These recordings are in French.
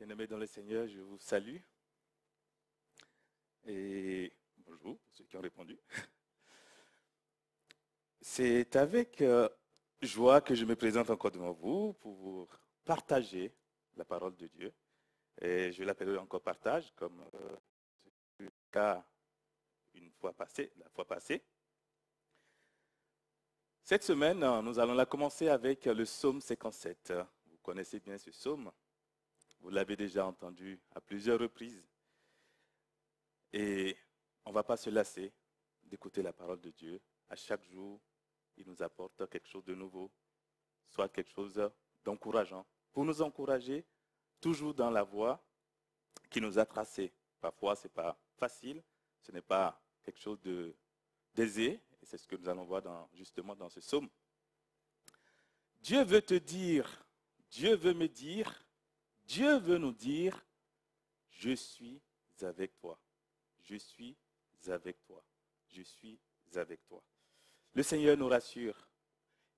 Bien-aimés dans le Seigneur, je vous salue. Et bonjour pour ceux qui ont répondu. C'est avec joie que je me présente encore devant vous pour vous partager la parole de Dieu. Et je l'appellerai encore partage, comme c'est le cas la fois passée. Cette semaine, nous allons la commencer avec le psaume 57. Vous connaissez bien ce psaume. Vous l'avez déjà entendu à plusieurs reprises. Et on ne va pas se lasser d'écouter la parole de Dieu. À chaque jour, il nous apporte quelque chose de nouveau, soit quelque chose d'encourageant, pour nous encourager toujours dans la voie qui nous a tracée. Parfois, ce n'est pas facile, ce n'est pas quelque chose d'aisé, et c'est ce que nous allons voir justement dans ce psaume. Dieu veut te dire, Dieu veut me dire, Dieu veut nous dire, je suis avec toi. Je suis avec toi. Je suis avec toi. Le Seigneur nous rassure.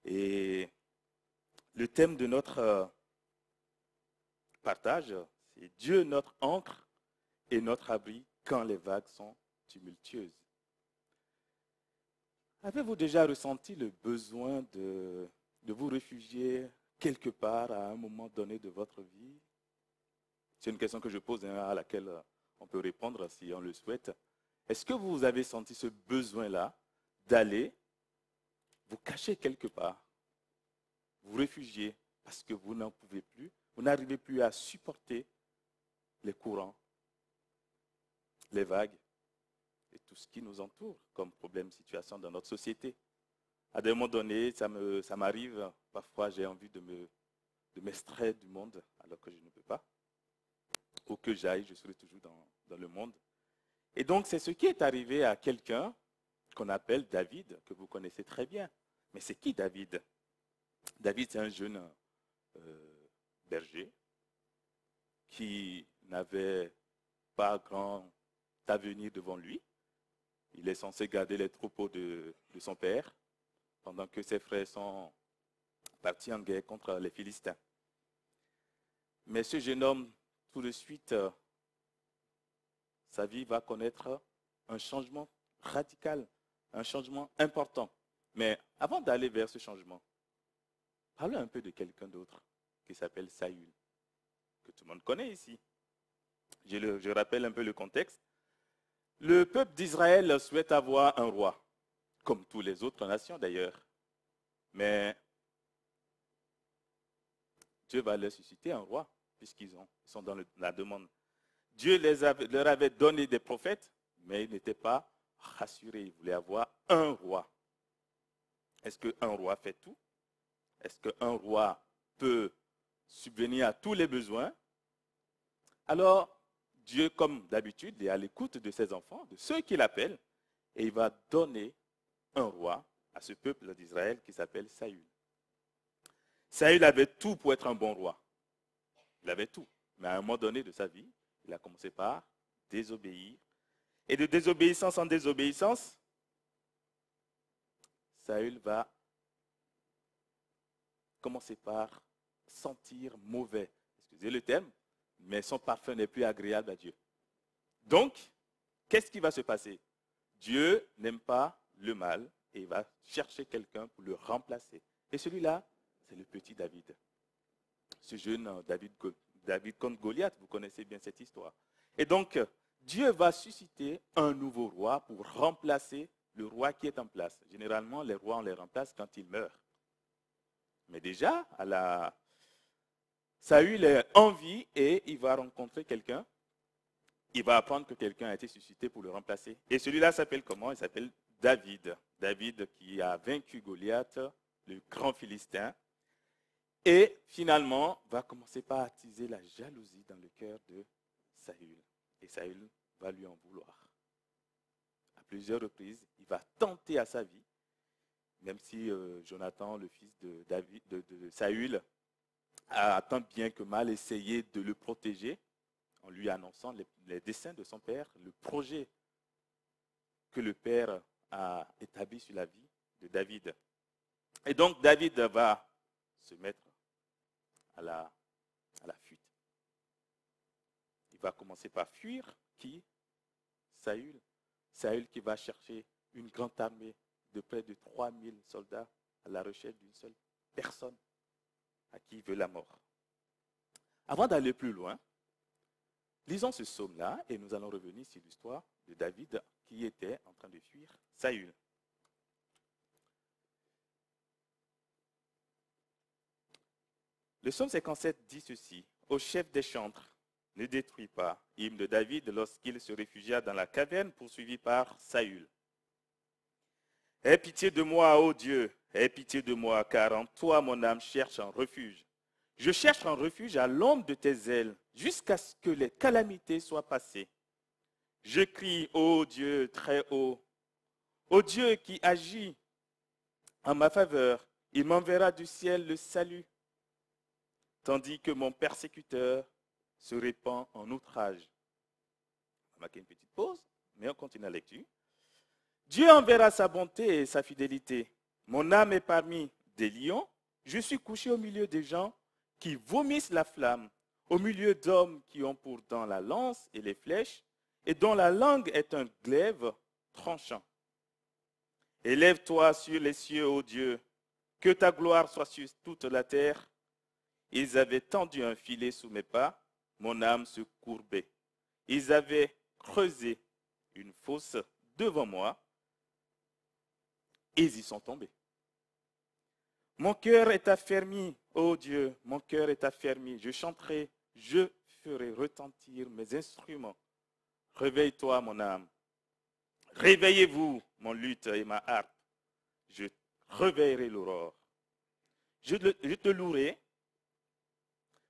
Et le thème de notre partage, c'est Dieu notre ancre et notre abri quand les vagues sont tumultueuses. Avez-vous déjà ressenti le besoin de vous réfugier quelque part à un moment donné de votre vie? C'est une question que je pose à laquelle on peut répondre si on le souhaite. Est-ce que vous avez senti ce besoin-là d'aller vous cacher quelque part, vous réfugier parce que vous n'en pouvez plus, vous n'arrivez plus à supporter les courants, les vagues et tout ce qui nous entoure comme problème, situation dans notre société? À des moments donnés, ça m'arrive, parfois j'ai envie de m'extraire du monde alors que je ne peux pas. Où que j'aille, je serai toujours dans le monde. Et donc, c'est ce qui est arrivé à quelqu'un qu'on appelle David, que vous connaissez très bien. Mais c'est qui David? David, c'est un jeune berger qui n'avait pas grand avenir devant lui. Il est censé garder les troupeaux de son père pendant que ses frères sont partis en guerre contre les Philistins. Mais ce jeune homme, tout de suite, sa vie va connaître un changement radical, un changement important. Mais avant d'aller vers ce changement, parlons un peu de quelqu'un d'autre qui s'appelle Saül, que tout le monde connaît ici. Je rappelle un peu le contexte. Le peuple d'Israël souhaite avoir un roi, comme toutes les autres nations d'ailleurs. Mais Dieu va leur susciter un roi, puisqu'ils sont dans la demande. Dieu leur avait donné des prophètes, mais ils n'étaient pas rassurés. Ils voulaient avoir un roi. Est-ce qu'un roi fait tout? Est-ce qu'un roi peut subvenir à tous les besoins? Alors, Dieu, comme d'habitude, est à l'écoute de ses enfants, de ceux qu'il appelle, et il va donner un roi à ce peuple d'Israël qui s'appelle Saül. Saül avait tout pour être un bon roi. Il avait tout. Mais à un moment donné de sa vie, il a commencé par désobéir. Et de désobéissance en désobéissance, Saül va commencer par sentir mauvais. Excusez le terme, mais son parfum n'est plus agréable à Dieu. Donc, qu'est-ce qui va se passer? Dieu n'aime pas le mal et il va chercher quelqu'un pour le remplacer. Et celui-là, c'est le petit David. Ce jeune David contre Goliath, vous connaissez bien cette histoire. Et donc, Dieu va susciter un nouveau roi pour remplacer le roi qui est en place. Généralement, les rois, on les remplace quand ils meurent. Mais déjà, Saül est en vie et il va rencontrer quelqu'un. Il va apprendre que quelqu'un a été suscité pour le remplacer. Et celui-là s'appelle comment? Il s'appelle David. David qui a vaincu Goliath, le grand Philistin. Et finalement, va commencer par attiser la jalousie dans le cœur de Saül. Et Saül va lui en vouloir. À plusieurs reprises, il va tenter à sa vie, même si Jonathan, le fils de Saül, a tant bien que mal essayé de le protéger en lui annonçant les desseins de son père, le projet que le père a établi sur la vie de David. Et donc David va se mettre à la fuite. va commencer par fuir. Qui? Saül. Saül qui va chercher une grande armée de près de 3000 soldats à la recherche d'une seule personne à qui il veut la mort. Avant d'aller plus loin, lisons ce psaume-là et nous allons revenir sur l'histoire de David qui était en train de fuir Saül. Le psaume 57 dit ceci: Au chef des chantres, ne détruis pas, hymne de David lorsqu'il se réfugia dans la caverne poursuivi par Saül. Aie pitié de moi, ô Dieu, aie pitié de moi, car en toi mon âme cherche un refuge. Je cherche un refuge à l'ombre de tes ailes, jusqu'à ce que les calamités soient passées. Je crie, ô Dieu, très haut, ô Dieu qui agit en ma faveur, il m'enverra du ciel le salut, tandis que mon persécuteur se répand en outrage. On va marquer une petite pause, mais on continue la lecture. Dieu enverra sa bonté et sa fidélité. Mon âme est parmi des lions. Je suis couché au milieu des gens qui vomissent la flamme, au milieu d'hommes qui ont pour dents la lance et les flèches, et dont la langue est un glaive tranchant. Élève-toi sur les cieux, ô Dieu, que ta gloire soit sur toute la terre. Ils avaient tendu un filet sous mes pas, mon âme se courbait. Ils avaient creusé une fosse devant moi, ils y sont tombés. Mon cœur est affermi, ô Dieu, mon cœur est affermi. Je chanterai, je ferai retentir mes instruments. Réveille-toi, mon âme. Réveillez-vous, mon luth et ma harpe. Je réveillerai l'aurore. Je te louerai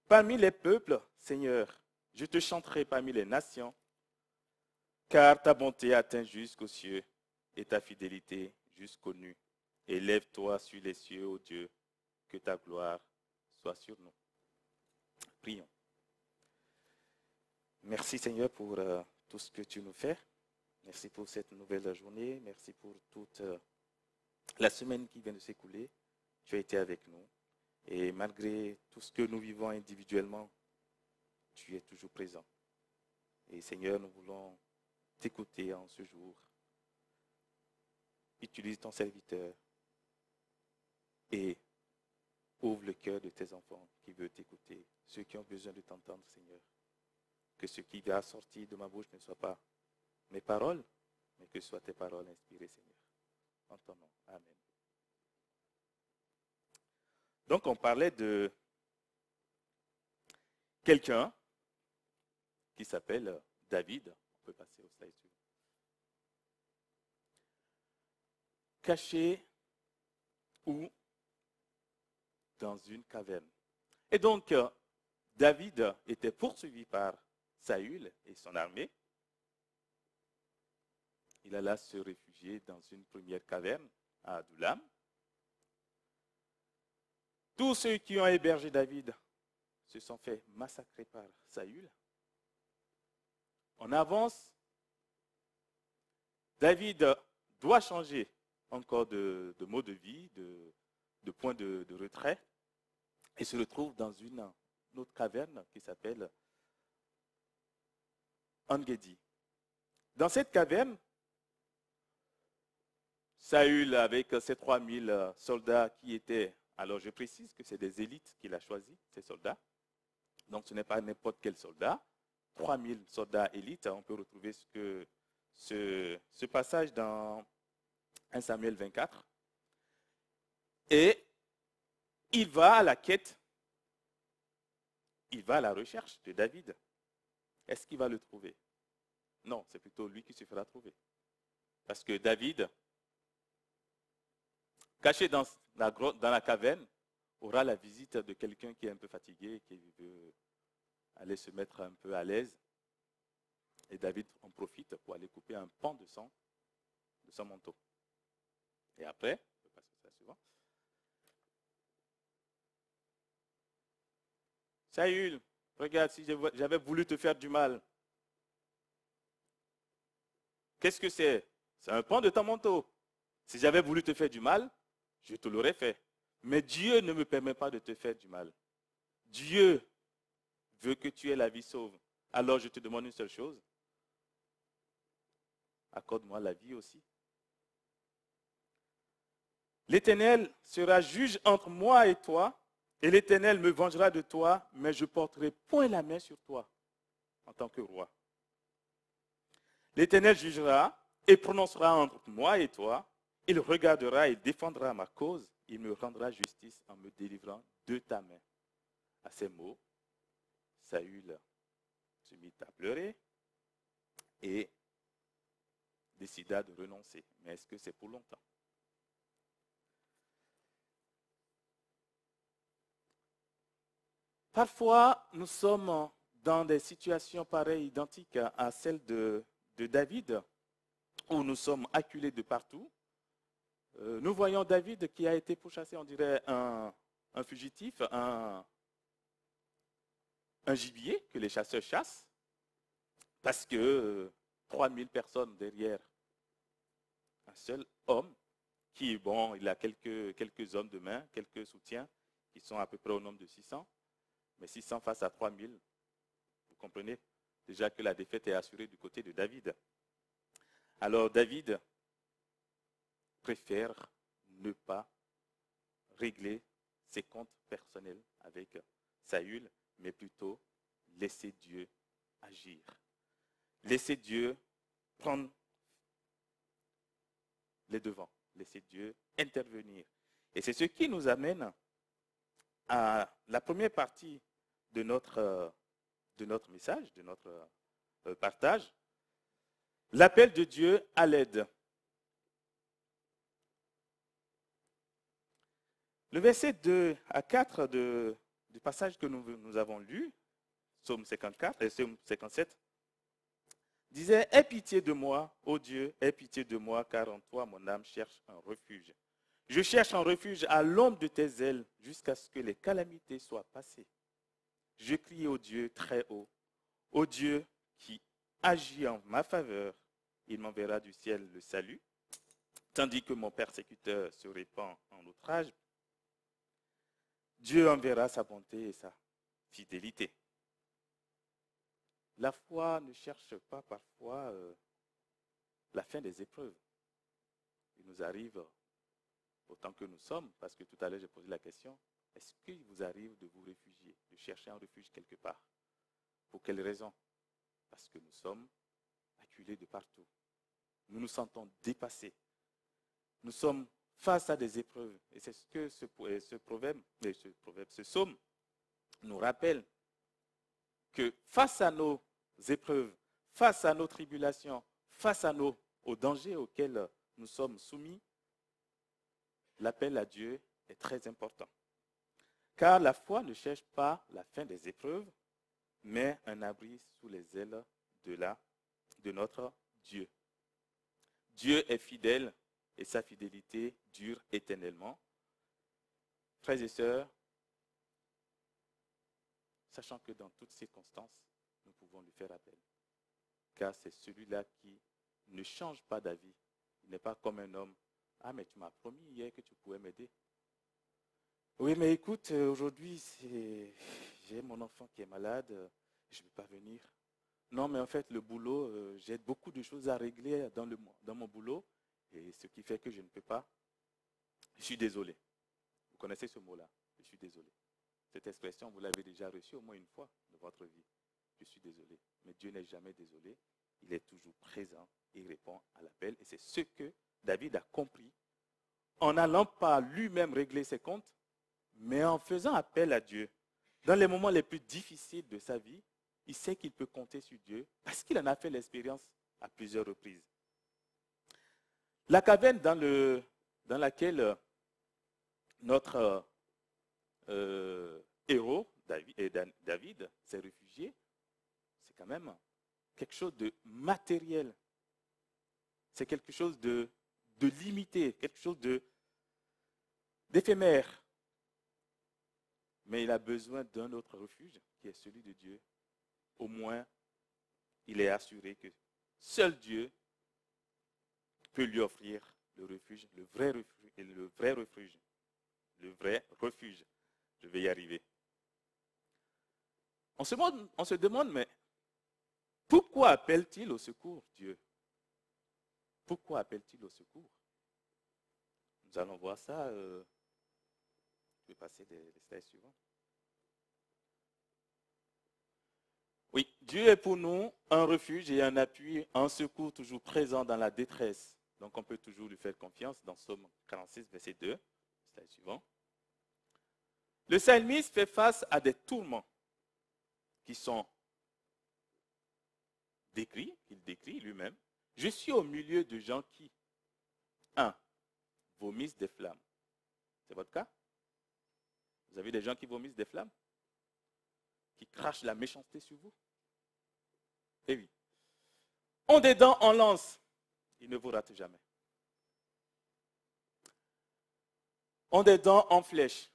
parmi les peuples, Seigneur. Je te chanterai parmi les nations, car ta bonté atteint jusqu'aux cieux et ta fidélité jusqu'aux nues. Élève-toi sur les cieux, ô Dieu, que ta gloire soit sur nous. Prions. Merci Seigneur pour tout ce que tu nous fais. Merci pour cette nouvelle journée. Merci pour toute la semaine qui vient de s'écouler. Tu as été avec nous. Et malgré tout ce que nous vivons individuellement, tu es toujours présent. Et Seigneur, nous voulons t'écouter en ce jour. Utilise ton serviteur et ouvre le cœur de tes enfants qui veulent t'écouter, ceux qui ont besoin de t'entendre, Seigneur. Que ce qui va sortir de ma bouche ne soit pas mes paroles, mais que ce soit tes paroles inspirées, Seigneur. En ton nom. Amen. Donc, on parlait de quelqu'un qui s'appelle David. On peut passer au slide suivant. Caché ou dans une caverne. Et donc, David était poursuivi par Saül et son armée. Il alla se réfugier dans une première caverne à Adullam. Tous ceux qui ont hébergé David se sont fait massacrer par Saül. On avance. David doit changer encore de mode de vie, de point de retrait, et se retrouve dans une autre caverne qui s'appelle En-Gedi. Dans cette caverne, Saül, avec ses 3000 soldats qui étaient, alors je précise que c'est des élites qu'il a choisis, ces soldats. Donc ce n'est pas n'importe quel soldat. 3000 soldats élites, on peut retrouver ce passage dans 1 Samuel 24. Et il va à la quête, il va à la recherche de David. Est-ce qu'il va le trouver? Non, c'est plutôt lui qui se fera trouver. Parce que David, caché dans la caverne, aura la visite de quelqu'un qui est un peu fatigué, qui veut aller se mettre un peu à l'aise. Et David en profite pour aller couper un pan de son manteau. Et après, on peut passer à la suivante. Saül, regarde, si j'avais voulu te faire du mal. Qu'est-ce que c'est? C'est un pan de ton manteau. Si j'avais voulu te faire du mal, je te l'aurais fait. Mais Dieu ne me permet pas de te faire du mal. Dieu veut que tu aies la vie sauve. Alors je te demande une seule chose. Accorde-moi la vie aussi. L'Éternel sera juge entre moi et toi, et l'Éternel me vengera de toi, mais je porterai point la main sur toi en tant que roi. L'Éternel jugera et prononcera entre moi et toi. Il regardera et défendra ma cause. Il me rendra justice en me délivrant de ta main. À ces mots, Saül se mit à pleurer et décida de renoncer. Mais est-ce que c'est pour longtemps? Parfois, nous sommes dans des situations pareilles, identiques à celles de David, où nous sommes acculés de partout. Nous voyons David qui a été pourchassé, on dirait un fugitif, un gibier que les chasseurs chassent, parce que 3000 personnes derrière un seul homme, qui, bon, il a quelques hommes de main, quelques soutiens, qui sont à peu près au nombre de 600, mais 600 face à 3000, vous comprenez déjà que la défaite est assurée du côté de David. Alors David préfère ne pas régler ses comptes personnels avec Saül, mais plutôt laisser Dieu agir. Laisser Dieu prendre les devants, laisser Dieu intervenir. Et c'est ce qui nous amène à la première partie de notre message, de notre partage, l'appel de Dieu à l'aide. Le verset 2 à 4 du passage que nous avons lu, Psaume 54 et Psaume 57, disait « Aie pitié de moi, ô Dieu, aie pitié de moi, car en toi mon âme cherche un refuge. Je cherche un refuge à l'ombre de tes ailes, jusqu'à ce que les calamités soient passées. Je crie au Dieu très haut, au Dieu qui agit en ma faveur. Il m'enverra du ciel le salut, tandis que mon persécuteur se répand en outrage. Dieu enverra sa bonté et sa fidélité. » La foi ne cherche pas parfois la fin des épreuves. Il nous arrive, autant que nous sommes, parce que tout à l'heure j'ai posé la question, est-ce qu'il vous arrive de vous réfugier, de chercher un refuge quelque part? Pour quelle raison? Parce que nous sommes acculés de partout. Nous nous sentons dépassés. Nous sommes face à des épreuves. Et c'est ce que ce psaume nous rappelle, que face à nos épreuves, face à nos tribulations, face aux dangers auxquels nous sommes soumis, l'appel à Dieu est très important. Car la foi ne cherche pas la fin des épreuves, mais un abri sous les ailes de notre Dieu. Dieu est fidèle et sa fidélité dure éternellement. Frères et sœurs, sachant que dans toutes circonstances, nous pouvons lui faire appel. Car c'est celui-là qui ne change pas d'avis. Il n'est pas comme un homme. Ah, mais tu m'as promis hier que tu pouvais m'aider. Oui, mais écoute, aujourd'hui, j'ai mon enfant qui est malade, je ne peux pas venir. Non, mais en fait, le boulot, j'ai beaucoup de choses à régler dans mon boulot, et ce qui fait que je ne peux pas. Je suis désolé. Vous connaissez ce mot-là, je suis désolé. Cette expression, vous l'avez déjà reçue au moins une fois de votre vie. Je suis désolé. Mais Dieu n'est jamais désolé. Il est toujours présent et il répond à l'appel. Et c'est ce que David a compris en n'allant pas lui-même régler ses comptes, mais en faisant appel à Dieu. Dans les moments les plus difficiles de sa vie, il sait qu'il peut compter sur Dieu parce qu'il en a fait l'expérience à plusieurs reprises. La caverne dans laquelle notre héros, David, s'est réfugié, c'est quand même quelque chose de matériel. C'est quelque chose de limité, quelque chose d'éphémère. Mais il a besoin d'un autre refuge, qui est celui de Dieu. Au moins, il est assuré que seul Dieu peut lui offrir le refuge, le vrai refuge. Le vrai refuge. Je vais y arriver. On se demande, mais Pourquoi appelle-t-il au secours Dieu? Pourquoi appelle-t-il au secours? Nous allons voir ça. Je vais passer les slides suivants. Oui, Dieu est pour nous un refuge et un appui, un secours toujours présent dans la détresse. Donc on peut toujours lui faire confiance dans Psaume 46, verset 2. Slide suivant. Le psalmiste fait face à des tourments qui sont décrits, qu'il décrit lui-même. Je suis au milieu de gens qui, 1. Vomissent des flammes. C'est votre cas? Vous avez des gens qui vomissent des flammes? Qui crachent la méchanceté sur vous? Eh oui. Ont des dents en lance. Ils ne vous ratent jamais. Ont des dents en flèche.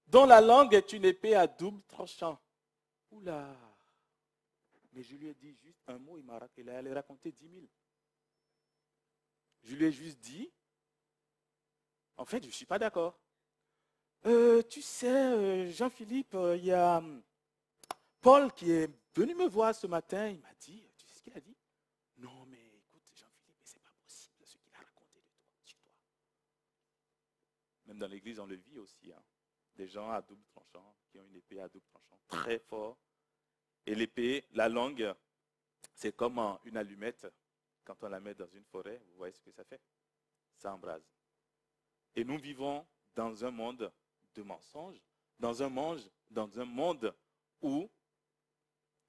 Dont la langue est une épée à double tranchant. Oula! Mais je lui ai dit juste un mot, il allait raconter 10 000. Je lui ai juste dit, en fait, je ne suis pas d'accord. Tu sais, Jean-Philippe, il y a Paul qui est venu me voir ce matin, il m'a dit, tu sais ce qu'il a dit? Non, mais écoute, Jean-Philippe, ce n'est pas possible ce qu'il a raconté de toi, sur toi. Même dans l'église, on le vit aussi. Hein. Des gens à double tranchant, qui ont une épée à double tranchant, très fort. Et l'épée, la langue, c'est comme une allumette. Quand on la met dans une forêt, vous voyez ce que ça fait? Ça embrase. Et nous vivons dans un monde de mensonges, dans un monde où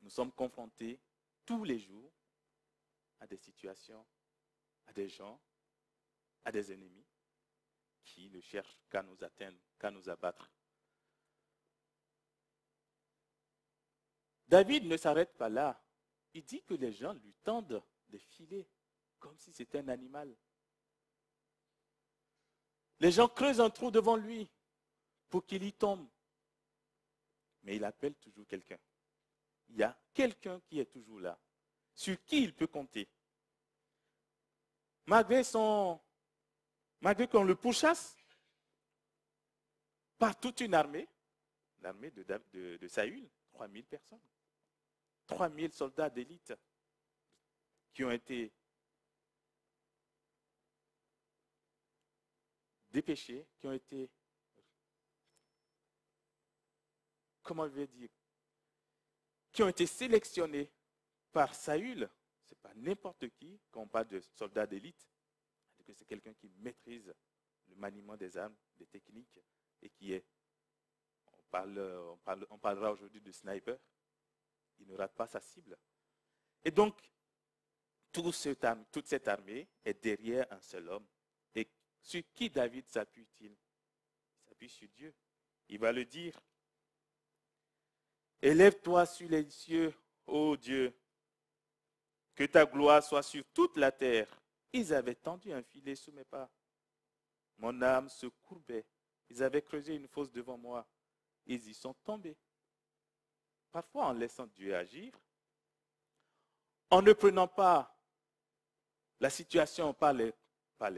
nous sommes confrontés tous les jours à des situations, à des gens, à des ennemis qui ne cherchent qu'à nous atteindre, qu'à nous abattre. David ne s'arrête pas là. Il dit que les gens lui tendent des filets, comme si c'était un animal. Les gens creusent un trou devant lui pour qu'il y tombe. Mais il appelle toujours quelqu'un. Il y a quelqu'un qui est toujours là, sur qui il peut compter. Malgré qu'on le pourchasse par toute une armée, l'armée de Saül, 3000 personnes, 3000 soldats d'élite qui ont été dépêchés, qui ont été, comment je vais dire, qui ont été sélectionnés par Saül. Ce n'est pas n'importe qui, quand on parle de soldats d'élite, c'est quelqu'un qui maîtrise le maniement des armes, des techniques, et qui est, on parlera aujourd'hui de sniper, il ne rate pas sa cible. Et donc, toute cette armée est derrière un seul homme. Et sur qui David s'appuie-t-il? Il s'appuie sur Dieu. Il va le dire. Élève-toi sur les cieux, ô Dieu, que ta gloire soit sur toute la terre. Ils avaient tendu un filet sous mes pas. Mon âme se courbait. Ils avaient creusé une fosse devant moi. Ils y sont tombés. Parfois, en laissant Dieu agir, en ne prenant pas la situation par les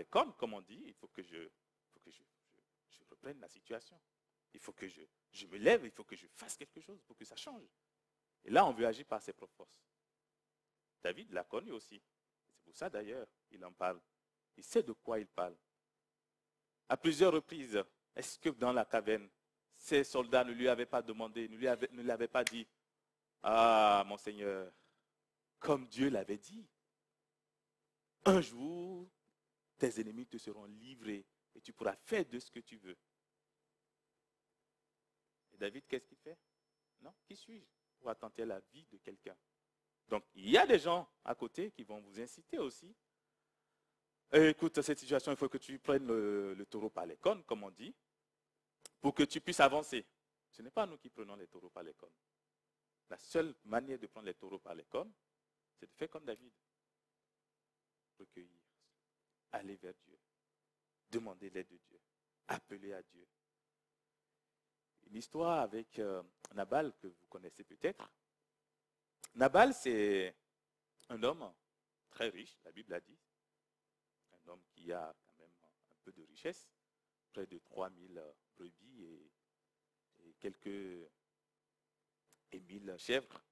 cornes, comme on dit, il faut que je reprenne la situation. Il faut que je me lève, il faut que je fasse quelque chose pour que ça change. Et là, on veut agir par ses propres forces. David l'a connu aussi. C'est pour ça d'ailleurs, il en parle. Il sait de quoi il parle. À plusieurs reprises, est-ce que dans la caverne, ces soldats ne lui avaient pas demandé, ne lui avaient pas dit, ah, mon Seigneur, comme Dieu l'avait dit, un jour, tes ennemis te seront livrés et tu pourras faire de ce que tu veux. Et David, qu'est-ce qu'il fait? Non, qui suis-je pour attenter à la vie de quelqu'un? Donc, il y a des gens à côté qui vont vous inciter aussi. Écoute, cette situation, il faut que tu prennes le taureau par les cornes, comme on dit, pour que tu puisses avancer. Ce n'est pas nous qui prenons les taureaux par les cornes. La seule manière de prendre les taureaux par les cornes, c'est de faire comme David. Recueillir, aller vers Dieu, demander l'aide de Dieu, appeler à Dieu. Une histoire avec Nabal que vous connaissez peut-être. Nabal, c'est un homme très riche, la Bible a dit. Un homme qui a quand même un peu de richesse, près de 3000 brebis et quelques et 1000 chèvres.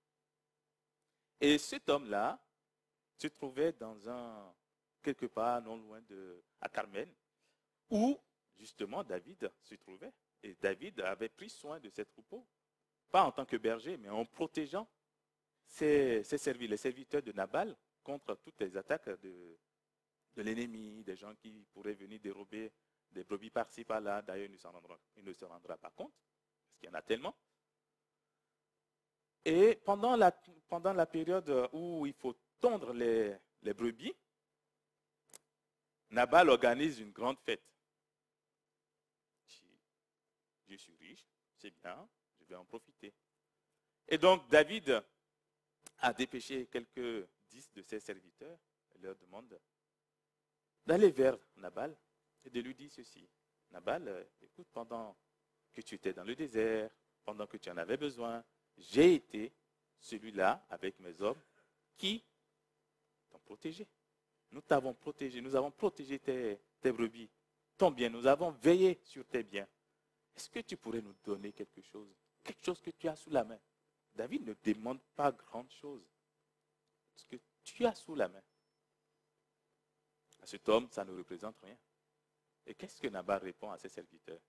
Et cet homme-là se trouvait quelque part non loin à Carmel, où justement David se trouvait. Et David avait pris soin de ses troupeaux, pas en tant que berger, mais en protégeant les serviteurs de Nabal contre toutes les attaques de l'ennemi, des gens qui pourraient venir dérober des brebis par-ci, par-là. D'ailleurs, il ne se rendra pas compte, parce qu'il y en a tellement. Et pendant la période où il faut tondre les brebis, Nabal organise une grande fête. Je suis riche, c'est bien, je vais en profiter. Et donc, David a dépêché quelques 10 de ses serviteurs et leur demande d'aller vers Nabal et de lui dire ceci. Nabal, écoute, pendant que tu étais dans le désert, pendant que tu en avais besoin, j'ai été celui-là avec mes hommes qui t'ont protégé. Nous t'avons protégé, nous avons protégé tes brebis, ton bien, nous avons veillé sur tes biens. Est-ce que tu pourrais nous donner quelque chose que tu as sous la main? David ne demande pas grande chose. Ce que tu as sous la main. À cet homme, ça ne représente rien. Et qu'est-ce que Nabal répond à ses serviteurs?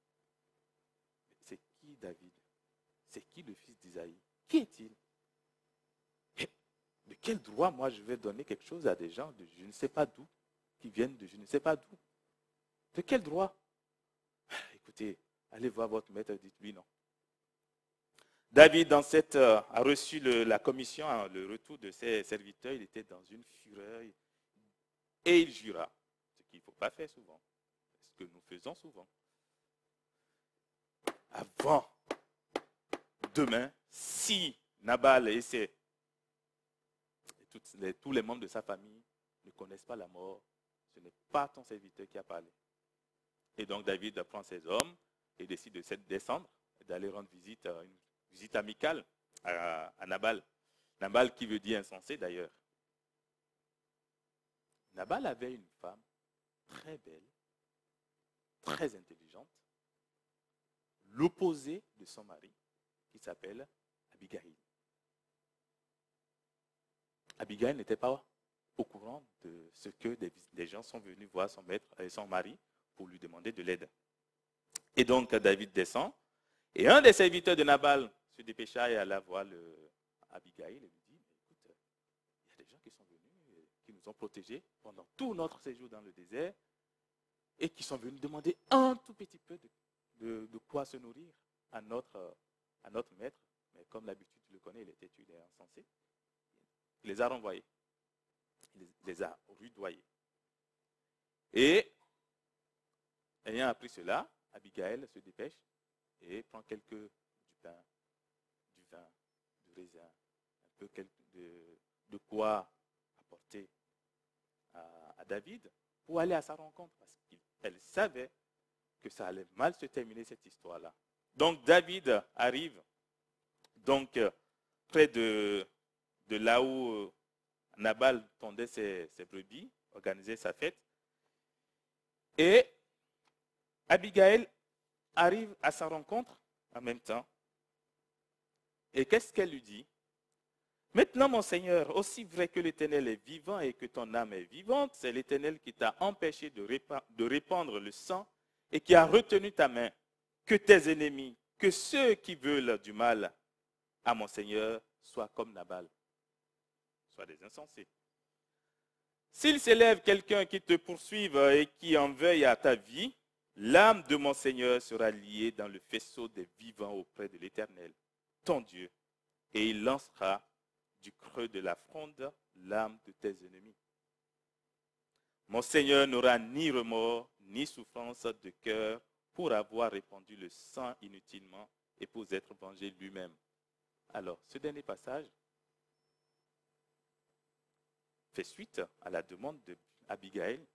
C'est qui David? C'est qui le fils d'Isaïe? Qui est-il? De quel droit, moi, je vais donner quelque chose à des gens de je ne sais pas d'où, qui viennent de je ne sais pas d'où? De quel droit? Écoutez, allez voir votre maître et dites-lui non. David, a reçu la commission, le retour de ses serviteurs. Il était dans une fureur et il jura, ce qu'il ne faut pas faire souvent, ce que nous faisons souvent. Avant, demain, si Nabal et tous les membres de sa famille ne connaissent pas la mort, ce n'est pas ton serviteur qui a parlé. Et donc David prend ses hommes et décide de descendre et d'aller rendre une visite amicale à Nabal. Nabal qui veut dire insensé d'ailleurs. Nabal avait une femme très belle, très intelligente, l'opposé de son mari, qui s'appelle Abigail. Abigail n'était pas au courant de ce que des gens sont venus voir son maître et son mari pour lui demander de l'aide. Et donc David descend, et un des serviteurs de Nabal se dépêcha et alla voir Abigail et lui dit, écoute, il y a des gens qui sont venus, qui nous ont protégés pendant tout notre séjour dans le désert, et qui sont venus demander un tout petit peu de quoi se nourrir à notre maître. Mais comme l'habitude, tu le connais, il est têtu, il est insensé. Il les a renvoyés. Il les a rudoyés. Et, ayant appris cela, Abigail se dépêche et prend du pain, du vin, du raisin, un peu de quoi apporter à David pour aller à sa rencontre. Parce qu'elle savait que ça allait mal se terminer cette histoire-là. Donc David arrive près de là où Nabal tondait ses brebis, organisait sa fête. Et Abigail arrive à sa rencontre en même temps. Et qu'est-ce qu'elle lui dit? Maintenant, mon Seigneur, aussi vrai que l'Éternel est vivant et que ton âme est vivante, c'est l'Éternel qui t'a empêché de répandre le sang et qui a retenu ta main. Que tes ennemis, que ceux qui veulent du mal à mon Seigneur soient comme Nabal, soient des insensés. S'il s'élève quelqu'un qui te poursuive et qui en veuille à ta vie, l'âme de mon Seigneur sera liée dans le faisceau des vivants auprès de l'Éternel, ton Dieu, et il lancera du creux de la fronde l'âme de tes ennemis. Mon Seigneur n'aura ni remords, ni souffrance de cœur pour avoir répandu le sang inutilement et pour être vengé lui-même. Alors, ce dernier passage fait suite à la demande d'Abigail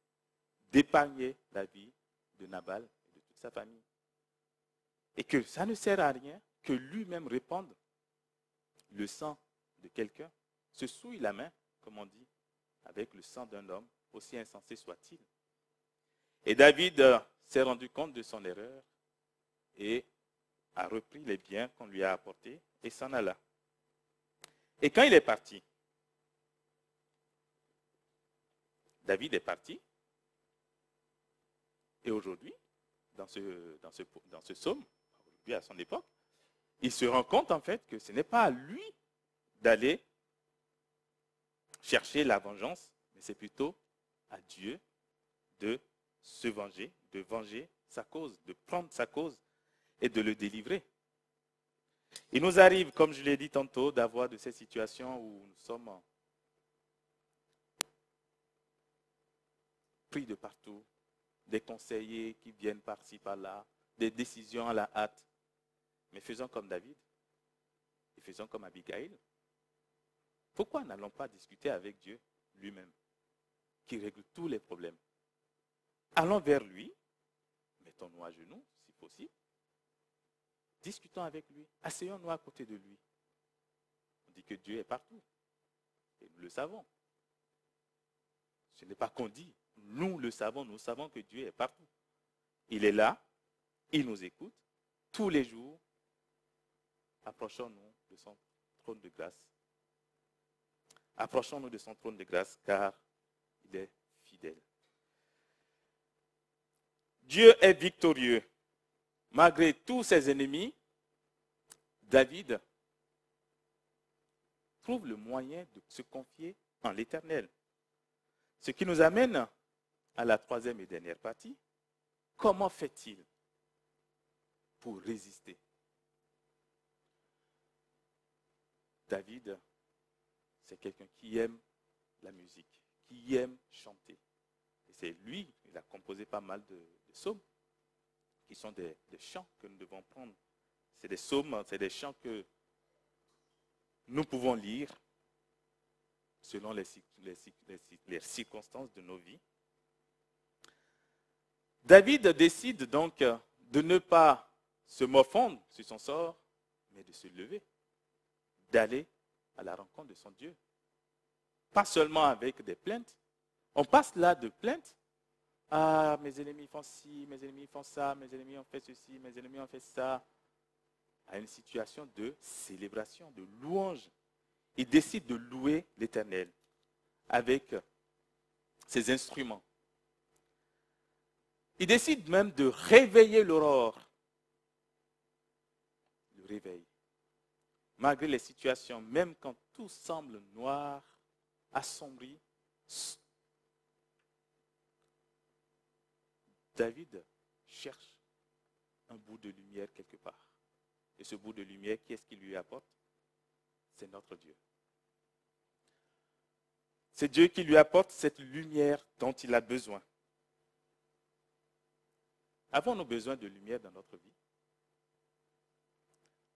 d'épargner la vie de Nabal et de toute sa famille. Et que ça ne sert à rien que lui-même répande le sang de quelqu'un, se souille la main, comme on dit, avec le sang d'un homme, aussi insensé soit-il. Et David s'est rendu compte de son erreur et a repris les biens qu'on lui a apportés et s'en alla. Et quand il est parti, David est parti. Et aujourd'hui, dans ce psaume, aujourd'hui à son époque, il se rend compte en fait que ce n'est pas à lui d'aller chercher la vengeance, mais c'est plutôt à Dieu de se venger, de venger sa cause, de prendre sa cause et de le délivrer. Il nous arrive, comme je l'ai dit tantôt, d'avoir de ces situations où nous sommes pris de partout, des conseillers qui viennent par-ci, par-là, des décisions à la hâte. Mais faisons comme David et faisons comme Abigail. Pourquoi n'allons pas discuter avec Dieu lui-même, qui règle tous les problèmes? Allons vers lui, mettons-nous à genoux, si possible, discutons avec lui, asseyons-nous à côté de lui. On dit que Dieu est partout, et nous le savons. Ce n'est pas qu'on dit, nous le savons, nous savons que Dieu est partout. Il est là, il nous écoute, tous les jours. Approchons-nous de son trône de grâce. Approchons-nous de son trône de grâce, car il est fidèle. Dieu est victorieux. Malgré tous ses ennemis, David trouve le moyen de se confier en l'Éternel. Ce qui nous amène à la troisième et dernière partie. Comment fait-il pour résister? David, c'est quelqu'un qui aime la musique, qui aime chanter. Et c'est lui, il a composé pas mal de psaumes, qui sont des chants que nous devons prendre. C'est des psaumes, c'est des chants que nous pouvons lire selon les circonstances de nos vies. David décide donc de ne pas se morfondre sur son sort, mais de se lever, d'aller à la rencontre de son Dieu. Pas seulement avec des plaintes. On passe là de plaintes. Ah, mes ennemis font ci, mes ennemis font ça, mes ennemis ont fait ceci, mes ennemis ont fait ça. À une situation de célébration, de louange. Il décide de louer l'Éternel avec ses instruments. Il décide même de réveiller l'aurore. Le réveil. Malgré les situations, même quand tout semble noir, assombri, David cherche un bout de lumière quelque part. Et ce bout de lumière, qui est-ce qu'il lui apporte? C'est notre Dieu. C'est Dieu qui lui apporte cette lumière dont il a besoin. Avons-nous besoin de lumière dans notre vie?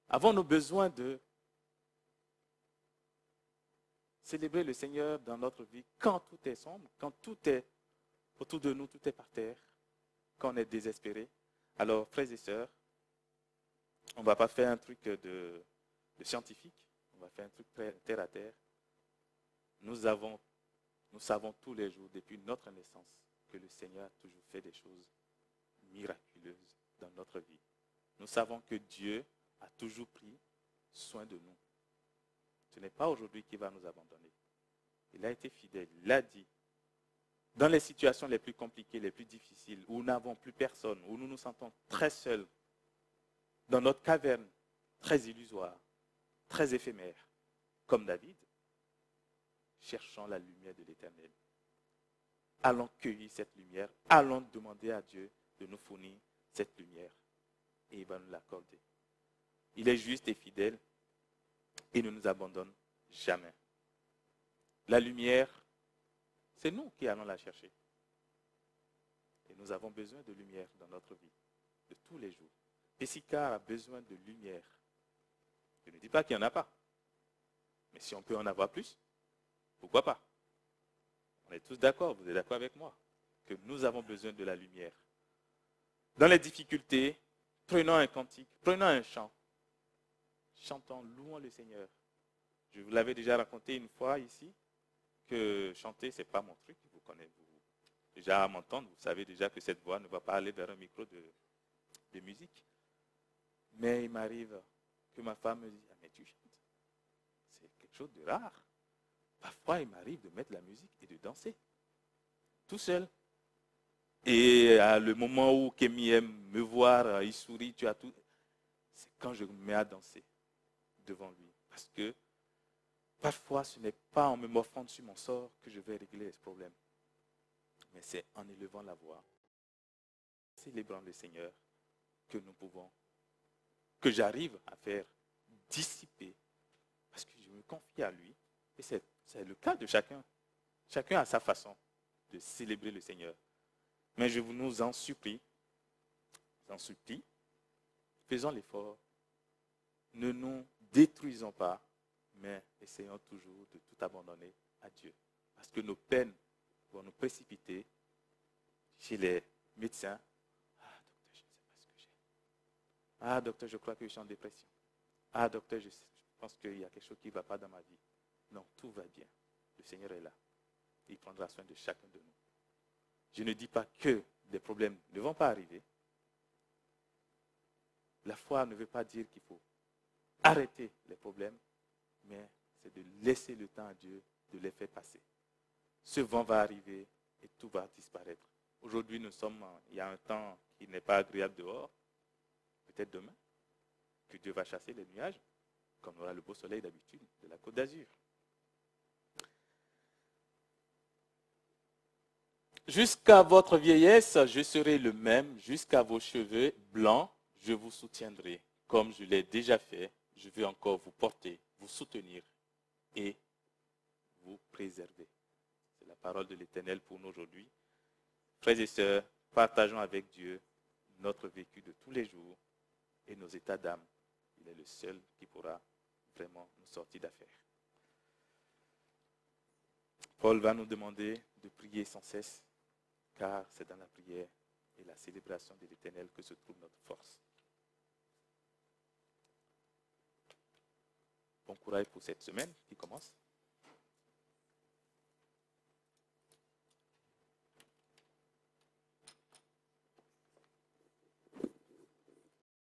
Avons-nous besoin de célébrer le Seigneur dans notre vie quand tout est sombre, quand tout est autour de nous, tout est par terre, quand on est désespéré? Alors, frères et sœurs, on ne va pas faire un truc de scientifique, on va faire un truc terre à terre. Nous savons tous les jours, depuis notre naissance, que le Seigneur a toujours fait des choses miraculeuses dans notre vie. Nous savons que Dieu a toujours pris soin de nous. Ce n'est pas aujourd'hui qu'il va nous abandonner. Il a été fidèle, il l'a dit. Dans les situations les plus compliquées, les plus difficiles, où nous n'avons plus personne, où nous nous sentons très seuls, dans notre caverne, très illusoire, très éphémère, comme David, cherchons la lumière de l'Éternel. Allons cueillir cette lumière, allons demander à Dieu de nous fournir cette lumière. Et il va nous l'accorder. Il est juste et fidèle et ne nous abandonne jamais. La lumière, c'est nous qui allons la chercher. Et nous avons besoin de lumière dans notre vie, de tous les jours. Pessicar a besoin de lumière. Je ne dis pas qu'il n'y en a pas. Mais si on peut en avoir plus, pourquoi pas? On est tous d'accord, vous êtes d'accord avec moi, que nous avons besoin de la lumière. Dans les difficultés, prenons un cantique, prenons un chant. Chantons, louons le Seigneur. Je vous l'avais déjà raconté une fois ici, que chanter, ce n'est pas mon truc. Vous connaissez, déjà à m'entendre, vous savez déjà que cette voix ne va pas aller vers un micro de musique. Mais il m'arrive que ma femme me dise, ah, mais tu chantes. c'est quelque chose de rare. Parfois, il m'arrive de mettre la musique et de danser, tout seul. Et à le moment où Kémy aime me voir, il sourit, tu as tout. C'est quand je me mets à danser devant lui. Parce que parfois, ce n'est pas en me morfant sur mon sort que je vais régler ce problème. Mais c'est en élevant la voix, célébrant le Seigneur, que nous pouvons, que j'arrive à faire dissiper. Parce que je me confie à lui. Et c'est le cas de chacun. Chacun a sa façon de célébrer le Seigneur. Mais je nous en supplie, faisons l'effort. Ne nous détruisons pas, mais essayons toujours de tout abandonner à Dieu. Parce que nos peines vont nous précipiter chez les médecins. Ah, docteur, je ne sais pas ce que j'ai. Ah, docteur, je crois que je suis en dépression. Ah, docteur, je pense qu'il y a quelque chose qui ne va pas dans ma vie. Non, tout va bien. Le Seigneur est là. Il prendra soin de chacun de nous. Je ne dis pas que des problèmes ne vont pas arriver. La foi ne veut pas dire qu'il faut arrêter les problèmes, mais c'est de laisser le temps à Dieu de les faire passer. Ce vent va arriver et tout va disparaître. Aujourd'hui, il y a un temps qui n'est pas agréable dehors. Peut-être demain, que Dieu va chasser les nuages, qu'on aura le beau soleil d'habitude de la Côte d'Azur. Jusqu'à votre vieillesse, je serai le même. Jusqu'à vos cheveux blancs, je vous soutiendrai. Comme je l'ai déjà fait, je veux encore vous porter, vous soutenir et vous préserver. C'est la parole de l'Éternel pour nous aujourd'hui. Frères et sœurs, partageons avec Dieu notre vécu de tous les jours et nos états d'âme. Il est le seul qui pourra vraiment nous sortir d'affaire. Paul va nous demander de prier sans cesse, car c'est dans la prière et la célébration de l'Éternel que se trouve notre force. Bon courage pour cette semaine qui commence.